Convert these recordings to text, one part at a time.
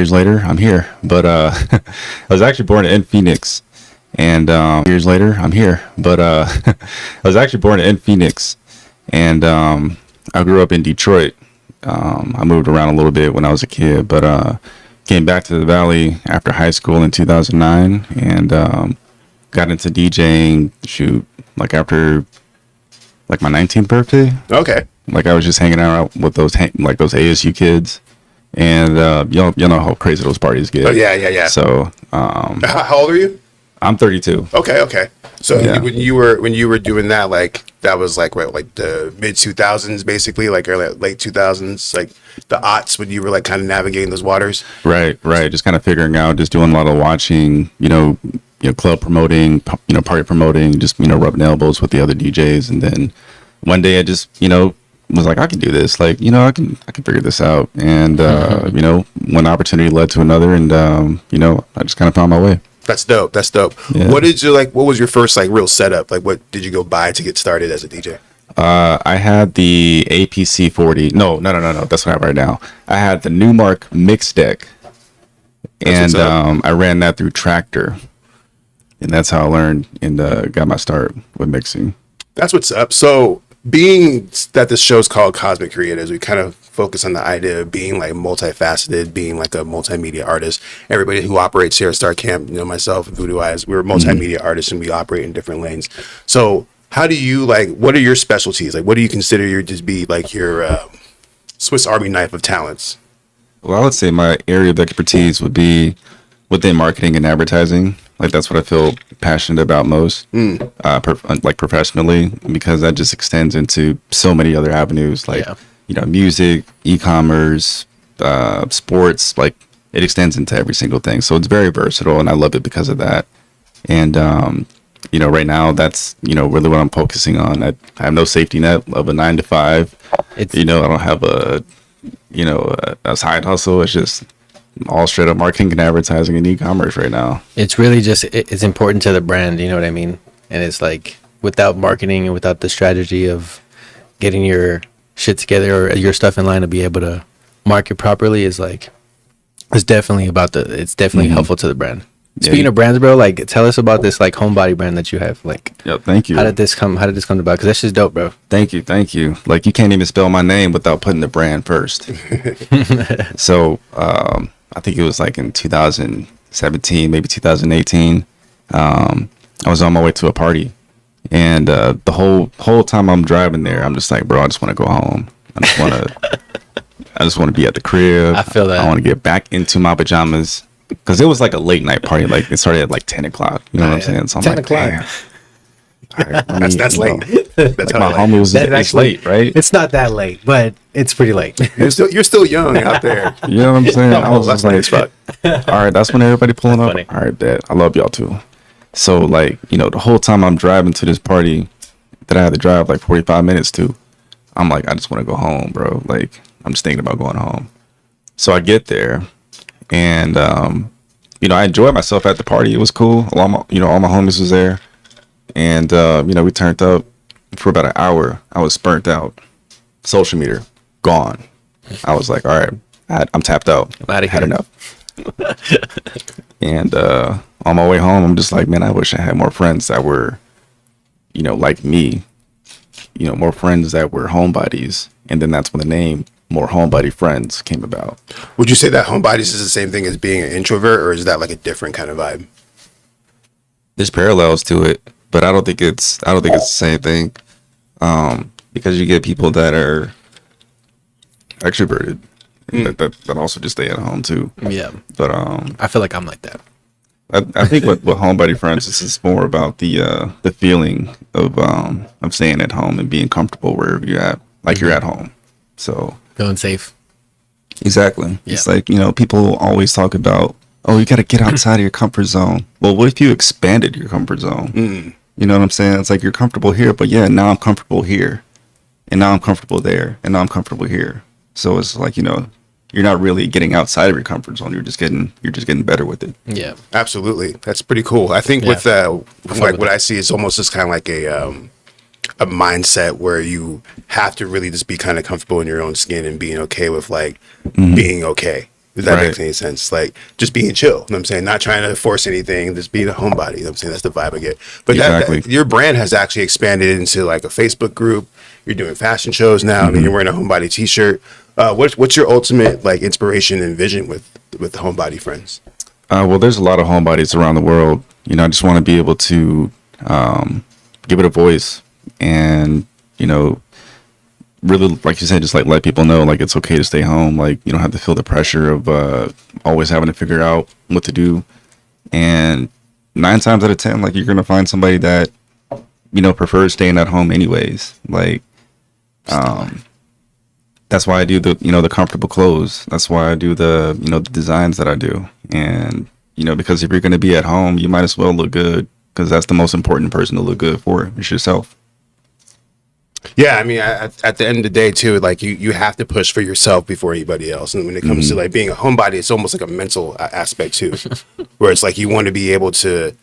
years later, I'm here. But I was actually born in Phoenix, and years later, I'm here. But I was actually born in Phoenix, and I grew up in Detroit. I moved around a little bit when I was a kid, but came back to the Valley after high school in 2009, and got into DJing. Shoot, like after like my 19th birthday. Okay. Like I was just hanging out with those those ASU kids, and you know how crazy those parties get. Oh, yeah. So How old are you? I'm 32. Okay. So Yeah. when you were doing that, like that was like what, like the mid 2000s, basically, like early late 2000s, like the aughts when you were like kind of navigating those waters. Right. Just kind of figuring out, just doing a lot of watching, club promoting, party promoting, just rubbing elbows with the other DJs, and then one day I just was like, I can do this, like I can figure this out, and one opportunity led to another, and I just kind of found my way. That's dope. Yeah. What was your first like real setup? Like what did you go buy to get started as a DJ? I had the APC 40. No. That's what I have right now. I had the Newmark mix deck, and I ran that through Tractor, and that's how I learned and got my start with mixing. That's what's up. So being that this show's called Cosmic Creatives, we kind of focus on the idea of being like multifaceted, being like a multimedia artist. Everybody who operates here at Star Camp, myself and Voodoo Eyes, we're multimedia artists and we operate in different lanes. So how do you what are your specialties? Like what do you consider your Swiss Army knife of talents? Well, I would say my area of expertise would be within marketing and advertising. Like that's what I feel passionate about most, like professionally, because that just extends into so many other avenues, like music, e-commerce, sports. Like it extends into every single thing. So it's very versatile, and I love it because of that. And right now that's really what I'm focusing on. I have no safety net of a 9 to 5. I don't have a side hustle. It's just all straight up marketing and advertising and e-commerce right now. It's really just it's important to the brand, you know what I mean? And it's like without marketing and without the strategy of getting your shit together or your stuff in line to be able to market properly is like it's definitely helpful to the brand. Speaking of brands, bro, like tell us about this like homebody brand that you have. Like, thank you. How did this come about? Because that's just dope, bro. Thank you. Like you can't even spell my name without putting the brand first. So I think it was like in 2017, maybe 2018. I was on my way to a party, and the whole time I'm driving there, I'm just like, bro, I just want to go home. I just want to be at the crib. I feel that. I want to get back into my pajamas because it was like a late night party. Like it started at like 10 o'clock. You know what I'm saying? So I'm 10 like, o'clock. damn. All right, That's late. That's like my homie was That's it's late, right? It's not that late, but it's pretty late. You're still young out there. You know what I'm saying? I was That's just like, as fuck. all right, that's when everybody pulling up. Funny. All right, Dad, I love y'all too. So like, the whole time I'm driving to this party that I had to drive like 45 minutes to, I'm like, I just want to go home, bro. Like, I'm just thinking about going home. So I get there, and I enjoyed myself at the party. It was cool. All my homies was there, and we turned up for about an hour. I was burnt out. Social media gone. I was like, all right, I'm tapped out. I'm outta Had here. enough. And on my way home, I'm just like, man, I wish I had more friends that were, like me. More friends that were homebodies. And then that's when the name More Homebody Friends came about. Would you say that homebodies is the same thing as being an introvert, or is that like a different kind of vibe? There's parallels to it, but I don't think it's the same thing. Because you get people that are extroverted that also just stay at home too. Yeah. But I feel like I'm like that. I think with homebody friends, this is more about the feeling of staying at home and being comfortable wherever you're at, like you're at home. So Feeling safe. exactly, Yeah. It's like people always talk about, oh, you got to get outside of your comfort zone. Well, what if you expanded your comfort zone? You know what I'm saying? It's like you're comfortable here, but yeah, now I'm comfortable here, and now I'm comfortable there, and now I'm comfortable here. So it's like you're not really getting outside of your comfort zone. You're just getting better with it. Yeah. Absolutely. That's pretty cool. I think with like what I see is almost just kind of like a mindset where you have to really just be kind of comfortable in your own skin and being okay with like being okay. If that Right. makes any sense. Like just being chill. You know what I'm saying? Not trying to force anything, just being a homebody. You know what I'm saying? That's the vibe I get. But Exactly. your brand has actually expanded into like a Facebook group. You're doing fashion shows now. I mean, you're wearing a homebody t-shirt. What's your ultimate like inspiration and vision with the homebody friends? Well, there's a lot of homebodies around the world. You know, I just want to be able to give it a voice and, you know, really, like you said, just like let people know like it's okay to stay home. Like you don't have to feel the pressure of always having to figure out what to do. And 9 times out of 10, like you're gonna find somebody that you know prefers staying at home anyways. Like that's why I do the comfortable clothes. That's why I do the the designs that I do. And because if you're gonna be at home, you might as well look good because that's the most important person to look good for. It's yourself. Yeah, I mean, at the end of the day, too, like you have to push for yourself before anybody else. And when it comes to like being a homebody, it's almost like a mental aspect too, where it's like you want to be able to.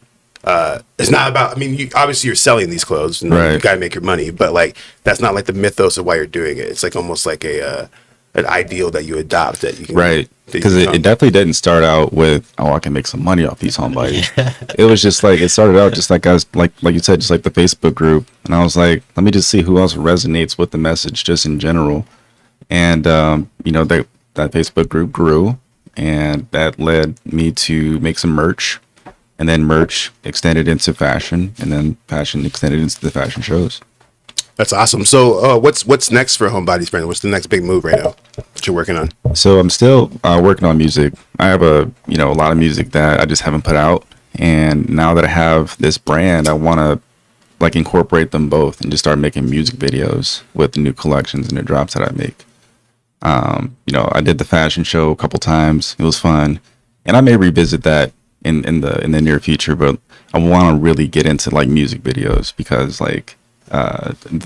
It's not about. I mean, obviously you're selling these clothes, and Right. you gotta make your money. But like that's not like the mythos of why you're doing it. It's like almost like an ideal that you adopt that you can Right. that you Because become. it definitely didn't start out with, oh, I can make some money off these homebodies. It was just like, it started out just like I was, like you said, just like the Facebook group. And I was like, let me just see who else resonates with the message just in general. And, that Facebook group grew and that led me to make some merch. And then merch extended into fashion and then fashion extended into the fashion shows. That's awesome. So, what's next for Homebody's brand? What's the next big move right now that you're working on? So I'm still working on music. I have a lot of music that I just haven't put out, and now that I have this brand, I want to like incorporate them both and just start making music videos with the new collections and the drops that I make. I did the fashion show a couple times. It was fun, and I may revisit that in the near future. But I want to really get into like music videos because like.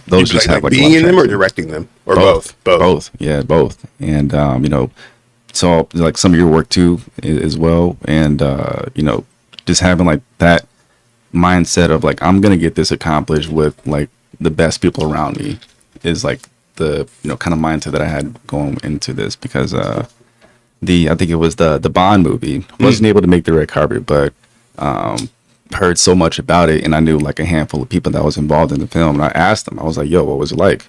Those just have like being in them or traction. directing them or both. Yeah, both. And so like some of your work too as well, and just having like that mindset of like I'm gonna get this accomplished with like the best people around me is like the kind of mindset that I had going into this because I think it was the Bond movie. Wasn't able to make the red carpet, but heard so much about it, and I knew like a handful of people that was involved in the film, and I asked them, I was like, yo, what was it like?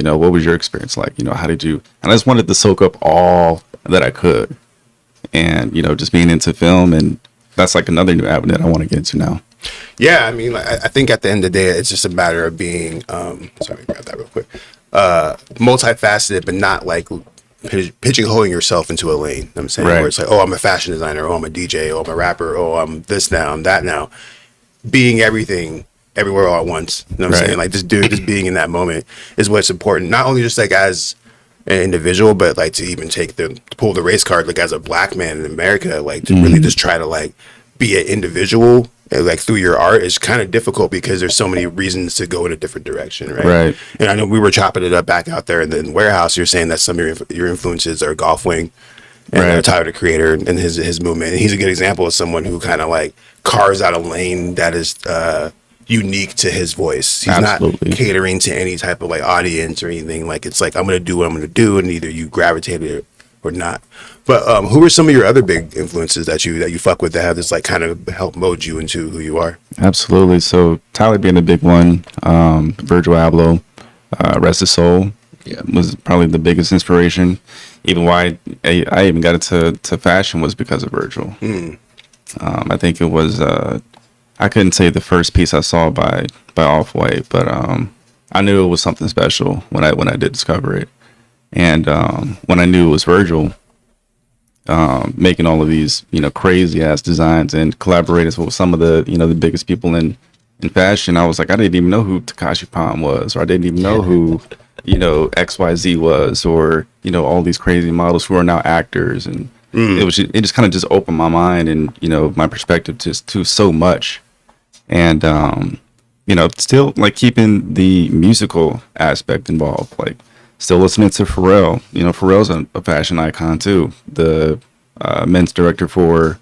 What was your experience like? How did you? And I just wanted to soak up all that I could, and just being into film, and that's like another new avenue that I want to get into now. Yeah, I mean, I think at the end of the day, it's just a matter of being. Sorry, grab that real quick. Multifaceted, but not like pigeonholing yourself into a lane. You know what I'm saying, Right. where it's like, oh, I'm a fashion designer, oh, I'm a DJ, oh, I'm a rapper, oh, I'm this now, I'm that now. Being everything, everywhere all at once. You know what I'm Right. saying? Like just being in that moment is what's important. Not only just like as an individual, but like to even pull the race card, like as a black man in America, like to really just try to like be an individual. Like through your art is kind of difficult because there's so many reasons to go in a different direction, right? Right. And I know we were chopping it up back out there in the warehouse. You're saying that some of your influences are Golf Wing and Right. Tyler the Creator and his movement. And he's a good example of someone who kind of like carves out a lane that is unique to his voice. He's Absolutely. not catering to any type of like audience or anything. Like it's like I'm gonna do what I'm gonna do, and either you gravitate it or not. But who are some of your other big influences that you fuck with that have this like kind of help mold you into who you are? Absolutely. So Tyler being the big one, Virgil Abloh, Rest His Soul, was probably the biggest inspiration. Even why I even got into fashion was because of Virgil. I think it was I couldn't say the first piece I saw by Off-White, but I knew it was something special when I did discover it. And when I knew it was Virgil making all of these crazy ass designs and collaborating with some of the the biggest people in fashion, I was like, I didn't even know who Takashi Palm was, or I didn't even know who XYZ was, or all these crazy models who are now actors. And it just kind of just opened my mind and my perspective to so much. And still like keeping the musical aspect involved, like still listening to Pharrell. Pharrell's a fashion icon too, the men's director for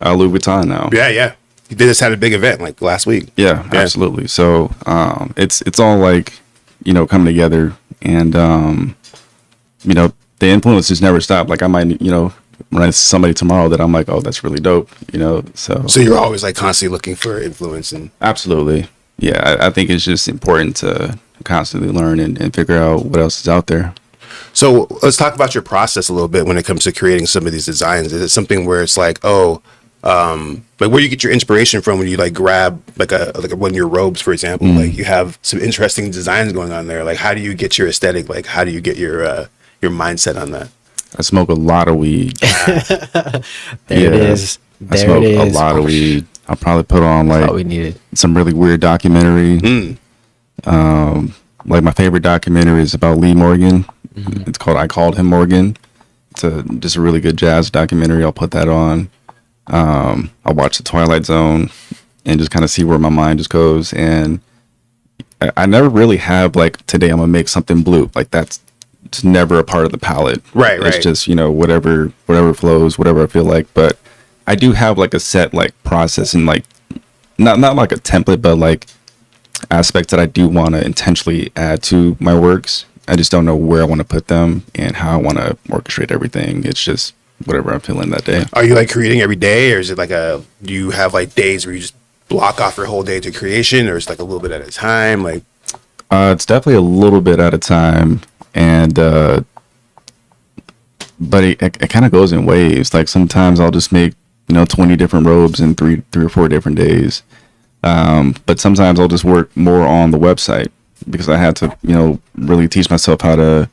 Louis Vuitton now. Yeah. He just had a big event like last week. Yeah, absolutely. So it's all like coming together, and the influences never stop. Like I might when I see somebody tomorrow that I'm like, oh, that's really dope, you know. So you're always like constantly looking for influence and Absolutely. Yeah, I think it's just important to constantly learn and figure out what else is out there. So let's talk about your process a little bit when it comes to creating some of these designs. Is it something where it's like, oh, like where do you get your inspiration from when you like grab like one of your robes, for example? Like you have some interesting designs going on there. Like how do you get your aesthetic? Like how do you get your mindset on that? I smoke a lot of weed. There it Yeah. is. I There smoke it a is. lot of weed. I'll probably put on All like we needed. some really weird documentary. Like my favorite documentary is about Lee Morgan. It's called I Called Him Morgan. It's just a really good jazz documentary. I'll put that on. I'll watch The Twilight Zone and just kind of see where my mind just goes. And I never really have like, today I'm gonna make something blue. Like that's just never a part of the palette. Right, It's right. just, you know, whatever flows, whatever I feel like. But I do have like a set like process and like not like a template, but like aspects that I do want to intentionally add to my works. I just don't know where I want to put them and how I want to orchestrate everything. It's just whatever I'm feeling that day. Are you like creating every day, or is it like do you have like days where you just block off your whole day to creation, or it's like a little bit at a time? Like, It's definitely a little bit at a time, and but it kind of goes in waves. Like sometimes I'll just make 20 different robes in three or four different days. But sometimes I'll just work more on the website because I had to really teach myself how to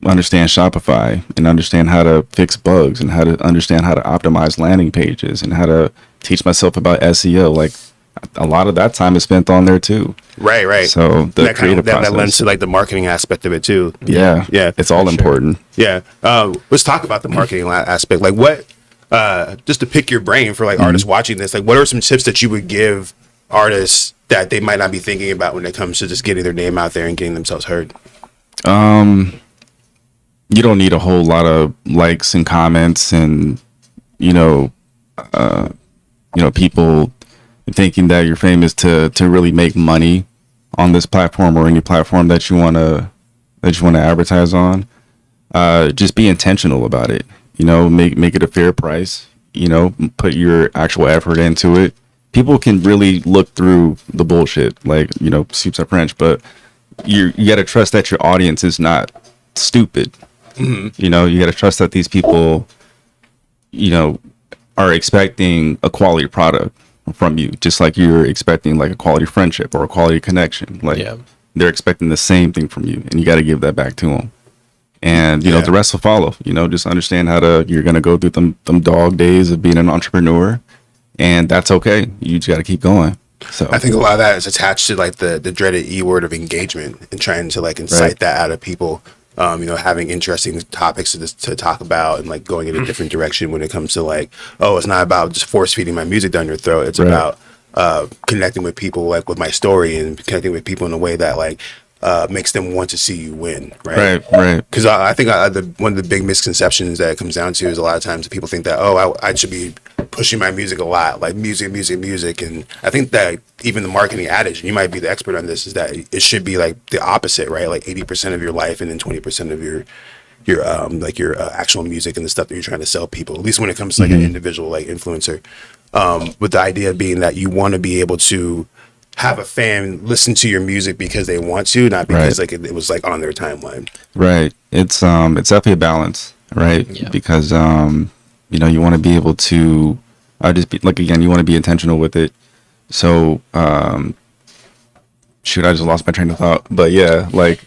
understand Shopify and understand how to fix bugs and how to understand how to optimize landing pages and how to teach myself about SEO. Like a lot of that time is spent on there too. right. So the that creative that process, lends to like the marketing aspect of it too. yeah, it's all important. Yeah. Let's talk about the marketing aspect. Like what, just to pick your brain for like artists watching this, like what are some tips that you would give artists that they might not be thinking about when it comes to just getting their name out there and getting themselves heard? You don't need a whole lot of likes and comments and people thinking that you're famous to really make money on this platform or any platform that you want to advertise on. Just be intentional about it. Make it a fair price. Put your actual effort into it. People can really look through the bullshit, like soups are French, but you got to trust that your audience is not stupid. You got to trust that these people are expecting a quality product from you, just like you're expecting like a quality friendship or a quality connection. Like they're expecting the same thing from you, and you got to give that back to them. And the rest will follow. Just understand you're gonna go through them dog days of being an entrepreneur, and that's okay. You just got to keep going. So I think a lot of that is attached to like the dreaded E word of engagement and trying to like incite that out of people. Having interesting topics to talk about and like going in a different direction when it comes to like, oh, it's not about just force feeding my music down your throat. It's about connecting with people, like with my story, and connecting with people in a way that like makes them want to see you win. Right. Because I think one of the big misconceptions that it comes down to is a lot of times people think that, oh, I should be pushing my music a lot, like music. And I think that even the marketing adage, and you might be the expert on this, is that it should be like the opposite, right? Like 80% of your life and then 20% of your actual music and the stuff that you're trying to sell people, at least when it comes to like an individual like influencer, with the idea being that you want to be able to have a fan listen to your music because they want to, not because like it was like on their timeline. Right. It's definitely a balance, right? Yeah. Because you want to be able to just be like, again, you want to be intentional with it. So shoot, I just lost my train of thought. But yeah, like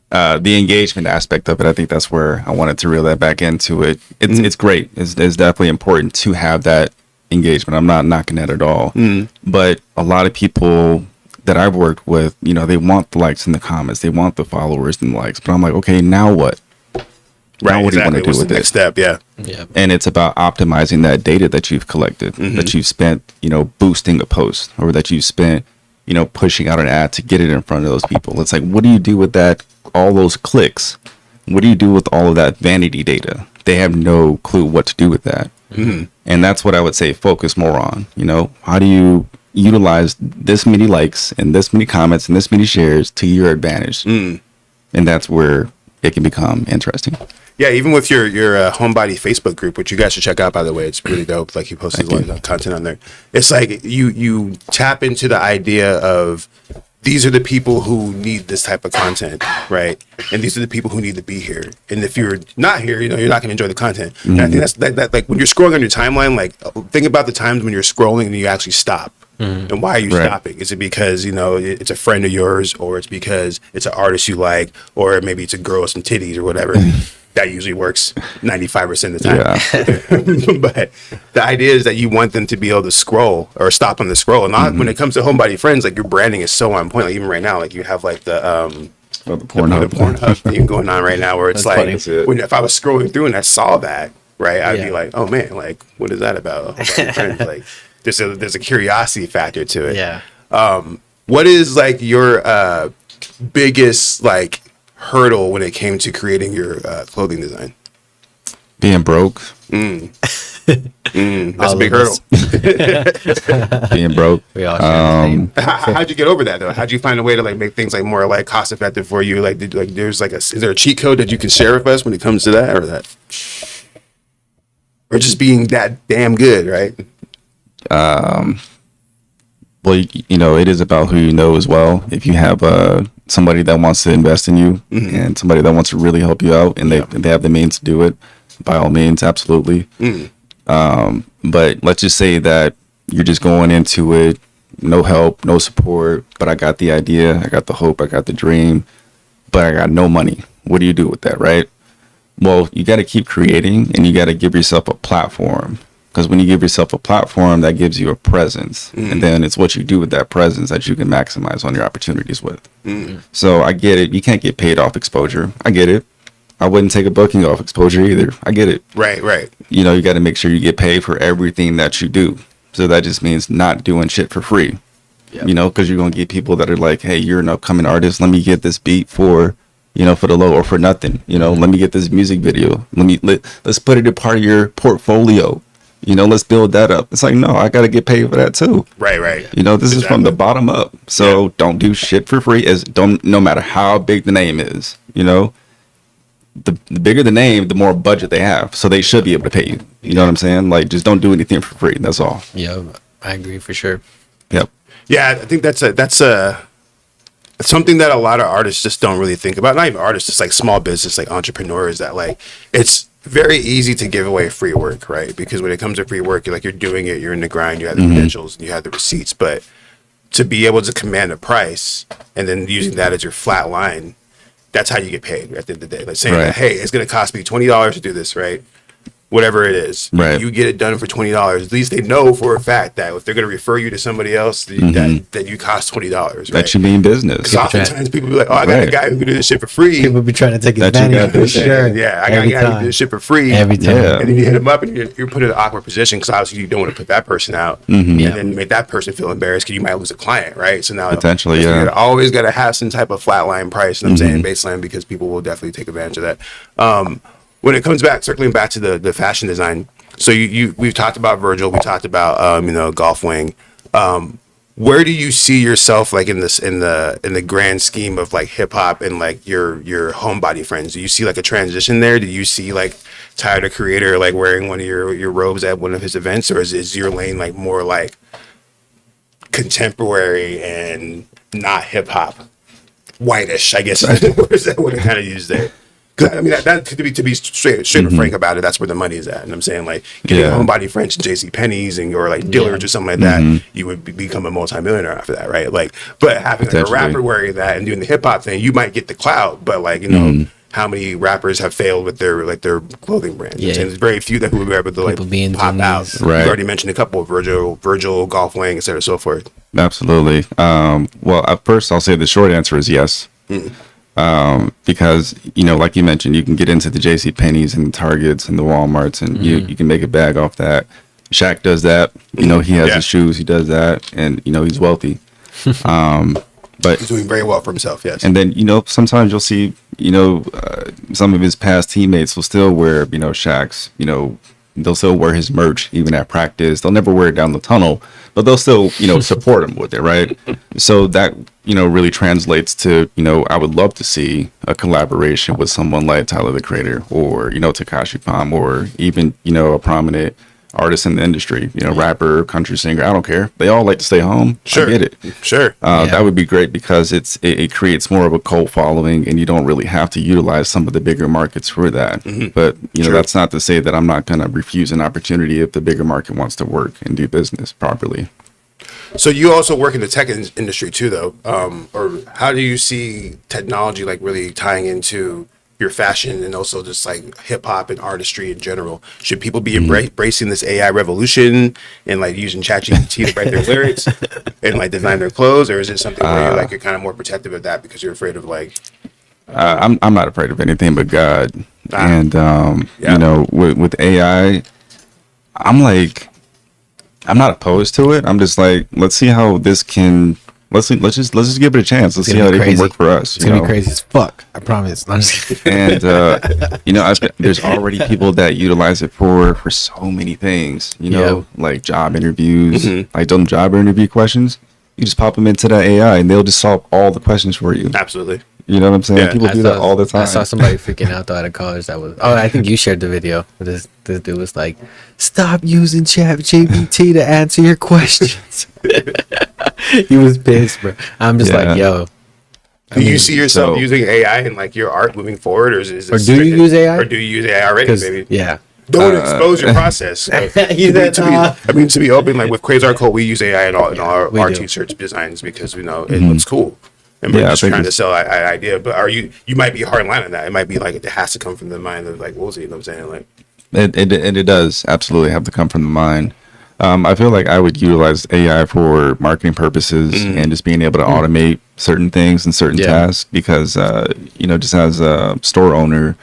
the engagement aspect of it, I think that's where I wanted to reel that back into it. It's great. It's definitely important to have that engagement. I'm not knocking that at all. But a lot of people that I've worked with, they want the likes and the comments, they want the followers and the likes. But I'm like, okay, now what? Now what do you want to do with it? Next step, yeah. And it's about optimizing that data that you've collected, that you've spent, boosting a post, or that you've spent, pushing out an ad to get it in front of those people. It's like, what do you do with that? All those clicks. What do you do with all of that vanity data? They have no clue what to do with that. And that's what I would say focus more on. How do you utilize this many likes and this many comments and this many shares to your advantage? And that's where it can become interesting. Yeah, even with your homebody Facebook group, which you guys should check out, by the way, it's really dope. Like, he posts a lot of content on there. It's like you tap into the idea of these are the people who need this type of content, right? And these are the people who need to be here. And if you're not here, you're not going to enjoy the content. And I think that's that like when you're scrolling on your timeline, like think about the times when you're scrolling and you actually stop. And why are you stopping? Is it because it's a friend of yours, or it's because it's an artist you like, or maybe it's a girl with some titties or whatever? That usually works 95% of the time. Yeah. But the idea is that you want them to be able to scroll or stop on the scroll. And not when it comes to homebody friends, like your branding is so on point. Like even right now, like you have like the Pornhub thing going on right now, where it's that's like if I was scrolling through and I saw that, right, I'd be like, oh man, like what is that about? Homebody friends, like there's a curiosity factor to it. Yeah. What is like your biggest like hurdle when it came to creating your clothing design? Being broke. That's a big hurdle. Being broke. We all share How'd you get over that though? How'd you find a way to like make things like more like cost effective for you? Like, there's like is there a cheat code that you can share with us when it comes to that, or just being that damn good, right? Well, it is about who you know as well. If you have somebody that wants to invest in you and somebody that wants to really help you out, and they have the means to do it, by all means, absolutely. But let's just say that you're just going into it, no help, no support, but I got the idea, I got the hope, I got the dream, but I got no money. What do you do with that, right? Well, you got to keep creating, and you got to give yourself a platform. Because when you give yourself a platform, that gives you a presence. And then it's what you do with that presence that you can maximize on your opportunities with. So I get it. You can't get paid off exposure. I get it. I wouldn't take a booking off exposure either. I get it. Right. You got to make sure you get paid for everything that you do. So that just means not doing shit for free. Yep. Because you're going to get people that are like, hey, you're an upcoming artist. Let me get this beat for the low or for nothing. Let me get this music video. Let's put it a part of your portfolio. Let's build that up. It's like, no, I got to get paid for that too. Right. This is from the bottom up. So don't do shit for free. No matter how big the name is, the bigger the name, the more budget they have. So they should be able to pay you. You know what I'm saying? Like, just don't do anything for free. That's all. Yeah, I agree for sure. Yep. Yeah, I think that's something that a lot of artists just don't really think about. Not even artists, just like small business, like entrepreneurs, that like it's very easy to give away free work, right? Because when it comes to free work, you're doing it, you're in the grind, you have the credentials, and you have the receipts. But to be able to command a price and then using that as your flat line, that's how you get paid at the end of the day. Like saying that, hey, it's going to cost me $20 to do this, right? Whatever it is, you get it done for $20. At least they know for a fact that if they're going to refer you to somebody else, that you cost $20. Right? That you mean business. Because oftentimes people be like, "Oh, I got a guy who can do this shit for free." People be trying to take advantage of this shit. Yeah, I got a guy who can do this shit for free every time. And then you hit them up, and you're put in an awkward position because obviously you don't want to put that person out, and then make that person feel embarrassed because you might lose a client, right? So now potentially, you always got to have some type of flatline price. You know what I'm saying, baseline, because people will definitely take advantage of that. When it comes back, circling back to the fashion design. So we've talked about Virgil, we talked about Golf Wing. Where do you see yourself like in the grand scheme of like hip hop and like your homebody friends? Do you see like a transition there? Do you see like Tyler the Creator like wearing one of your robes at one of his events, or is your lane like more like contemporary and not hip hop, whitish? I guess is that what I kind of use there? I mean, that to be straight and frank about it, that's where the money is at. And I'm saying, like, getting homebody French J.C. Penney's or like Dillard's or something like that, you would become a multimillionaire after that, right? Like, but having like a rapper wearing that and doing the hip hop thing, you might get the clout, but like, how many rappers have failed with their clothing brands? Yeah. And there's very few that who were able to like pop out. Right. You already mentioned a couple of Virgil, Golf Wing, et cetera, so forth. Absolutely. Well, at first, I'll say the short answer is yes. Because, like you mentioned, you can get into the J.C. Penney's and the Targets and the Walmarts, and you can make a bag off that. Shaq does that. He has his shoes. He does that. And, he's wealthy. But he's doing very well for himself, yes. And then, sometimes you'll see, some of his past teammates will still wear, Shaq's, they'll still wear his merch even at practice. They'll never wear it down the tunnel, but they'll still, support him with it, right? So that, really translates to, I would love to see a collaboration with someone like Tyler the Creator or, Tekashi Palm or even, a prominent artist in the industry, rapper, country singer. I don't care. They all like to stay home. Sure. I get it. Sure. That would be great because it creates more of a cult following, and you don't really have to utilize some of the bigger markets for that. But that's not to say that I'm not going to refuse an opportunity if the bigger market wants to work and do business properly. So you also work in the tech industry too, though, or how do you see technology like really tying into your fashion and also just like hip hop and artistry in general? Should people be embracing this AI revolution and like using ChatGPT to write their lyrics and like design their clothes, or is it something where you're kind of more protective of that because you're afraid of like? I'm not afraid of anything but God, and with AI, I'm not opposed to it. I'm just like, let's see how this can. Let's just give it a chance. Let's see how it can work for us. It's gonna be crazy as fuck. I promise. I'm just kidding. And there's already people that utilize it for so many things. Like job interviews, like them job interview questions. You just pop them into that AI, and they'll just solve all the questions for you. Absolutely. You know what I'm saying? Yeah. People do that all the time. I saw somebody freaking out though at a college that was. Oh, I think you shared the video. This dude was like, "Stop using ChatGPT to answer your questions." He was pissed, bro. I'm just like, yo. Do you see yourself using AI in like your art moving forward, or is it? Or do you use AI? Or do you use AI already, baby? Yeah. Don't expose your process. To be open, like with Crazy Art Code, we use AI in all our t-shirt designs because we know it looks cool. And we're just trying to sell an idea. But you might be hard line on that. It might be like it has to come from the mind of like Wolfzie, you know what I'm saying? Like it does absolutely have to come from the mind. I feel like I would utilize AI for marketing purposes and just being able to automate certain things and certain tasks because, just as a store owner,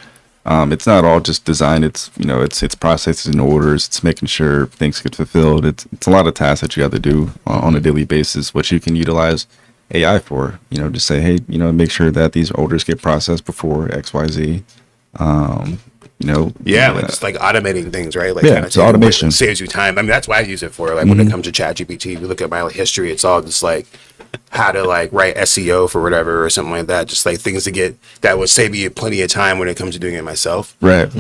it's not all just design. It's, it's processes and orders. It's making sure things get fulfilled. It's a lot of tasks that you have to do on a daily basis, which you can utilize AI for, just say, hey, make sure that these orders get processed before XYZ. like just like automating things, right? Like it's automation saves you time. I mean, that's why I use it for. Like when it comes to ChatGPT, if you look at my history, it's all just like how to like write SEO for whatever or something like that. Just like things that would save me plenty of time when it comes to doing it myself. Right.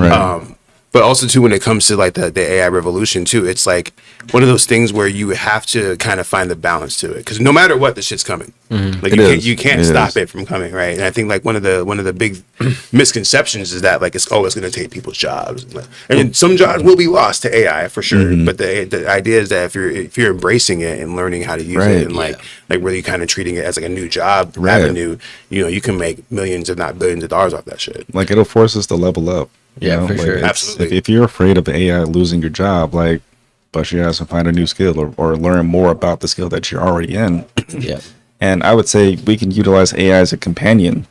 But also too, when it comes to like the AI revolution too, it's like one of those things where you have to kind of find the balance to it because no matter what, the shit's coming. Like you can't stop it from coming, right? And I think like one of the big misconceptions is that like it's going to take people's jobs, and some jobs will be lost to AI for sure. But the idea is that if you're embracing it and learning how to use it and like really kind of treating it as like a new job avenue, you can make millions if not billions of dollars off that shit. Like it'll force us to level up. For sure. Absolutely. If you're afraid of AI losing your job, like bust your ass and find a new skill or learn more about the skill that you're already in. And I would say we can utilize AI as a companion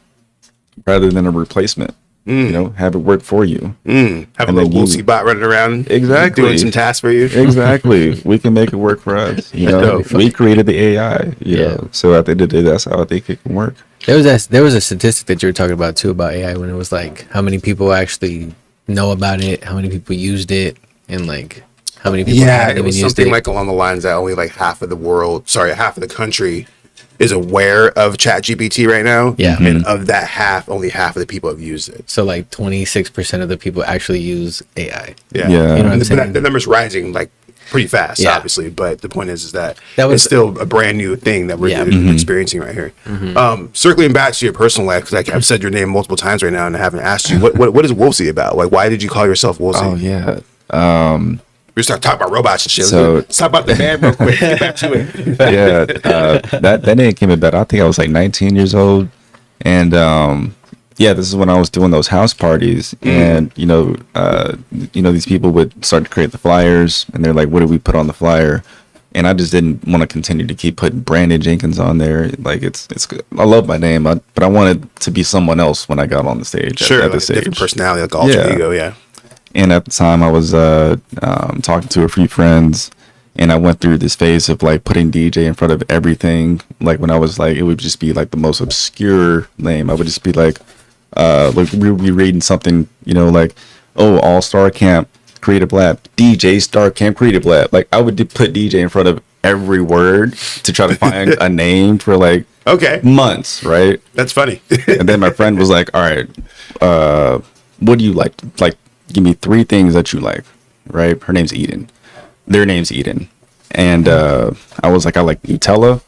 rather than a replacement. Have it work for you. Have a little Wolfzie bot running around, doing some tasks for you. Exactly. We can make it work for us. We created the AI. So at the end of the day, that's how I think it can work. There was a statistic that you were talking about too about AI when it was like how many people actually know about it, how many people used it, and like how many people haven't it was even used something it. like along the lines that only like half of the country is aware of ChatGPT right now. And of that half, only half of the people have used it. So like 26% of the people actually use AI. Yeah. You know what I'm saying? But the number's rising like pretty fast, obviously. But the point is that it's still a brand new thing that we're experiencing right here. Circling back to your personal life, because I've said your name multiple times right now and I haven't asked you, what is Wolfzie about? Like, why did you call yourself Wolfzie? Oh, yeah. We start talking about robots and shit. So, let's talk about the band real quick. Get back to it. That name came about. I think I was like 19 years old, and this is when I was doing those house parties, and these people would start to create the flyers, and they're like, "What do we put on the flyer?" And I just didn't want to continue to keep putting Brandon Jenkins on there. Like it's I love my name, but I wanted to be someone else when I got on the stage. Sure, at like the stage. different personality, like alter ego, yeah. And at the time, I was talking to a few friends, and I went through this phase of like putting DJ in front of everything. Like when I was like, it would just be like the most obscure name. I would just be like we would be reading something, like, oh, All-Star Camp Creative Lab, DJ Star Camp Creative Lab. Like I would put DJ in front of every word to try to find a name for like Okay. months, right? That's funny. And then my friend was like, all right, what do you like? Like, give me 3 things that you like, right? Her name's Eden. Their name's Eden. And I was like, I like Nutella,